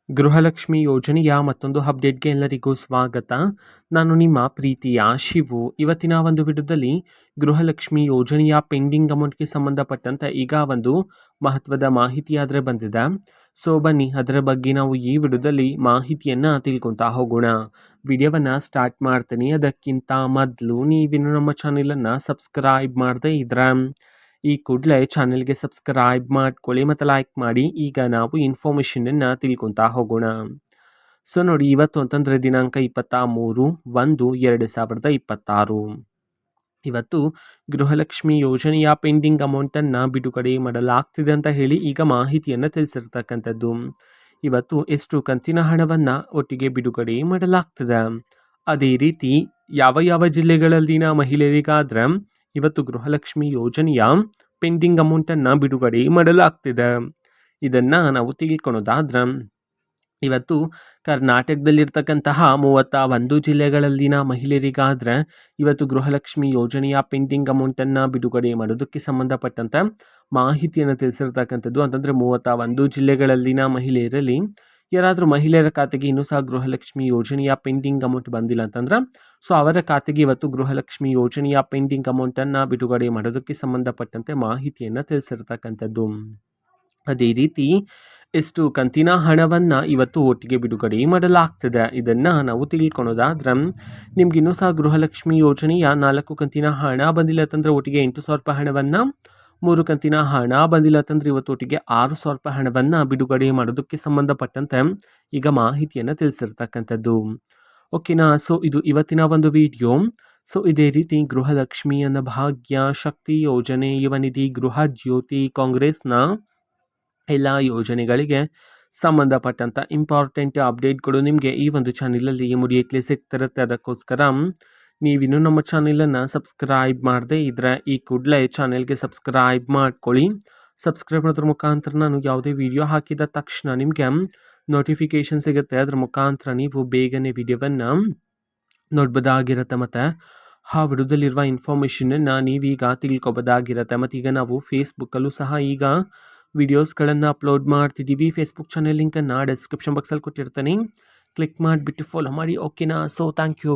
ಗೃಹಲಕ್ಷ್ಮಿ ಯೋಜನೆಯ ಮತ್ತೊಂದು ಅಪ್ಡೇಟ್ಗೆ ಎಲ್ಲರಿಗೂ ಸ್ವಾಗತ. ನಾನು ನಿಮ್ಮ ಪ್ರೀತಿಯ ಶಿವು. ಇವತ್ತಿನ ಒಂದು ವಿಡಿಯೋದಲ್ಲಿ ಗೃಹಲಕ್ಷ್ಮಿ ಯೋಜನೆಯ ಪೆಂಡಿಂಗ್ ಅಮೌಂಟ್ಗೆ ಸಂಬಂಧಪಟ್ಟಂತೆ ಈಗ ಒಂದು ಮಹತ್ವದ ಮಾಹಿತಿ ಆದರೆ ಬಂದಿದೆ. ಸೊ ಬನ್ನಿ ಅದರ ಬಗ್ಗೆ ನಾವು ಈ ವಿಡಿಯೋದಲ್ಲಿ ಮಾಹಿತಿಯನ್ನು ತಿಳ್ಕೊತಾ ಹೋಗೋಣ. ವಿಡಿಯೋವನ್ನು ಸ್ಟಾರ್ಟ್ ಮಾಡ್ತೀನಿ. ಅದಕ್ಕಿಂತ ಮೊದಲು ನೀವಿನ್ನು ನಮ್ಮ ಚಾನೆಲನ್ನು ಸಬ್ಸ್ಕ್ರೈಬ್ ಮಾಡದೇ ಇದ್ರೆ ಈ ಕೂಡಲೇ ಚಾನೆಲ್ಗೆ ಸಬ್ಸ್ಕ್ರೈಬ್ ಮಾಡ್ಕೊಳ್ಳಿ ಮತ್ತು ಲೈಕ್ ಮಾಡಿ. ಈಗ ನಾವು ಇನ್ಫಾರ್ಮೇಷನನ್ನು ತಿಳ್ಕೊತಾ ಹೋಗೋಣ. ಸೊ ನೋಡಿ, ಇವತ್ತು ಅಂತಂದರೆ ದಿನಾಂಕ 23/1/2026. ಇವತ್ತು ಗೃಹಲಕ್ಷ್ಮಿ ಯೋಜನೆಯ ಪೆಂಡಿಂಗ್ ಅಮೌಂಟನ್ನು ಬಿಡುಗಡೆ ಮಾಡಲಾಗ್ತಿದೆ ಅಂತ ಹೇಳಿ ಈಗ ಮಾಹಿತಿಯನ್ನು ತಿಳಿಸಿರ್ತಕ್ಕಂಥದ್ದು. ಇವತ್ತು ಎಷ್ಟು ಕಂತಿನ ಹಣವನ್ನು ಒಟ್ಟಿಗೆ ಬಿಡುಗಡೆ ಮಾಡಲಾಗ್ತದೆ, ಅದೇ ರೀತಿ ಯಾವ ಯಾವ ಜಿಲ್ಲೆಗಳಲ್ಲಿನ ಮಹಿಳೆಯರಿಗಾದ್ರೆ ಇವತ್ತು ಗೃಹಲಕ್ಷ್ಮಿ ಯೋಜನೆಯ ಪೆಂಡಿಂಗ್ ಅಮೌಂಟನ್ನು ಬಿಡುಗಡೆ ಮಾಡಲಾಗ್ತಿದೆ, ಇದನ್ನು ನಾವು ತಿಳ್ಕೊಳೋದಾದ್ರೆ ಇವತ್ತು ಕರ್ನಾಟಕದಲ್ಲಿರ್ತಕ್ಕಂತಹ 31 ಜಿಲ್ಲೆಗಳಲ್ಲಿನ ಮಹಿಳೆಯರಿಗಾದ್ರೆ ಇವತ್ತು ಗೃಹಲಕ್ಷ್ಮಿ ಯೋಜನೆಯ ಪೆಂಡಿಂಗ್ ಅಮೌಂಟನ್ನು ಬಿಡುಗಡೆ ಮಾಡೋದಕ್ಕೆ ಸಂಬಂಧಪಟ್ಟಂತೆ ಮಾಹಿತಿಯನ್ನು ತಿಳಿಸಿರ್ತಕ್ಕಂಥದ್ದು. ಅಂತಂದರೆ 31 ಜಿಲ್ಲೆಗಳಲ್ಲಿನ ಮಹಿಳೆಯರಲ್ಲಿ ಯಾರಾದರೂ ಮಹಿಳೆಯರ ಖಾತೆಗೆ ಇನ್ನೂ ಸಹ ಗೃಹಲಕ್ಷ್ಮಿ ಯೋಜನೆಯ ಪೆಂಡಿಂಗ್ ಅಮೌಂಟ್ ಬಂದಿಲ್ಲ ಅಂತಂದ್ರೆ ಸೊ ಅವರ ಖಾತೆಗೆ ಇವತ್ತು ಗೃಹಲಕ್ಷ್ಮಿ ಯೋಜನೆಯ ಪೆಂಡಿಂಗ್ ಅಮೌಂಟನ್ನು ಬಿಡುಗಡೆ ಮಾಡೋದಕ್ಕೆ ಸಂಬಂಧಪಟ್ಟಂತೆ ಮಾಹಿತಿಯನ್ನು ತಿಳಿಸಿರ್ತಕ್ಕಂಥದ್ದು. ಅದೇ ರೀತಿ ಎಷ್ಟು ಕಂತಿನ ಹಣವನ್ನು ಇವತ್ತು ಒಟ್ಟಿಗೆ ಬಿಡುಗಡೆ ಮಾಡಲಾಗ್ತದೆ, ಇದನ್ನು ನಾವು ತಿಳ್ಕೊಳೋದಾದ್ರೆ ನಿಮ್ಗೆ ಇನ್ನೂ ಸಹ ಗೃಹಲಕ್ಷ್ಮಿ ಯೋಜನೆಯ 4 ಕಂತಿನ ಹಣ ಬಂದಿಲ್ಲ ಅಂತಂದರೆ ಒಟ್ಟಿಗೆ 8,000 ರೂಪಾಯಿ ಹಣವನ್ನು, 3 ಕಂತಿನ ಹಣ ಬಂದಿಲ್ಲ ಅಂತಂದರೆ ಇವತ್ತು ಒಟ್ಟಿಗೆ 6,000 ರೂಪಾಯಿ ಹಣವನ್ನು ಬಿಡುಗಡೆ ಮಾಡೋದಕ್ಕೆ ಸಂಬಂಧಪಟ್ಟಂತೆ ಈಗ ಮಾಹಿತಿಯನ್ನು ತಿಳಿಸಿರ್ತಕ್ಕಂಥದ್ದು. ಓಕೆನಾ. ಸೊ ಇದು ಇವತ್ತಿನ ಒಂದು ವಿಡಿಯೋ. ಸೊ ಇದೇ ರೀತಿ ಗೃಹಲಕ್ಷ್ಮಿ ಅನ್ನ ಭಾಗ್ಯ, ಶಕ್ತಿ ಯೋಜನೆ, ಯುವ ನಿಧಿ, ಗೃಹ ಜ್ಯೋತಿ, ಕಾಂಗ್ರೆಸ್ನ ಎಲ್ಲ ಯೋಜನೆಗಳಿಗೆ ಸಂಬಂಧಪಟ್ಟಂಥ ಇಂಪಾರ್ಟೆಂಟ್ ಅಪ್ಡೇಟ್ಗಳು ನಿಮಗೆ ಈ ಒಂದು ಚಾನಲಲ್ಲಿ ಮುಡಿಯಕ್ಕೆ ಸಿಗ್ತಿರುತ್ತೆ. ಅದಕ್ಕೋಸ್ಕರ ನೀವಿನ್ನೂ ನಮ್ಮ ಚಾನಲನ್ನು ಸಬ್ಸ್ಕ್ರೈಬ್ ಮಾಡದೇ ಇದ್ದರೆ ಈ ಕೂಡಲೇ ಚಾನೆಲ್ಗೆ ಸಬ್ಸ್ಕ್ರೈಬ್ ಮಾಡ್ಕೊಳ್ಳಿ. ಸಬ್ಸ್ಕ್ರೈಬ್ ಮಾಡೋದ್ರ ಮುಖಾಂತರ ನಾನು ಯಾವುದೇ ವಿಡಿಯೋ ಹಾಕಿದ ತಕ್ಷಣ ನಿಮಗೆ ನೋಟಿಫಿಕೇಷನ್ ಸಿಗುತ್ತೆ. ಅದ್ರ ಮುಖಾಂತರ ನೀವು ಬೇಗನೆ ವಿಡಿಯೋವನ್ನು ನೋಡ್ಬೋದಾಗಿರುತ್ತೆ ಮತ್ತು ಆ ವಿಡಿಯೋದಲ್ಲಿರುವ ಇನ್ಫಾರ್ಮೇಷನನ್ನು ನೀವೀಗ ತಿಳ್ಕೊಬೋದಾಗಿರುತ್ತೆ. ಮತ್ತು ಈಗ ನಾವು ಫೇಸ್ಬುಕ್ಕಲ್ಲೂ ಸಹ ಈಗ ವಿಡಿಯೋಸ್ಗಳನ್ನು ಅಪ್ಲೋಡ್ ಮಾಡ್ತಿದ್ದೀವಿ. ಫೇಸ್ಬುಕ್ ಚಾನೆಲ್ ಲಿಂಕನ್ನು ಡಿಸ್ಕ್ರಿಪ್ಷನ್ ಬಾಕ್ಸಲ್ಲಿ ಕೊಟ್ಟಿರ್ತೀನಿ, ಕ್ಲಿಕ್ ಮಾಡಿಬಿಟ್ಟು ಫಾಲೋ ಮಾಡಿ. ಓಕೆನಾ. So thank you.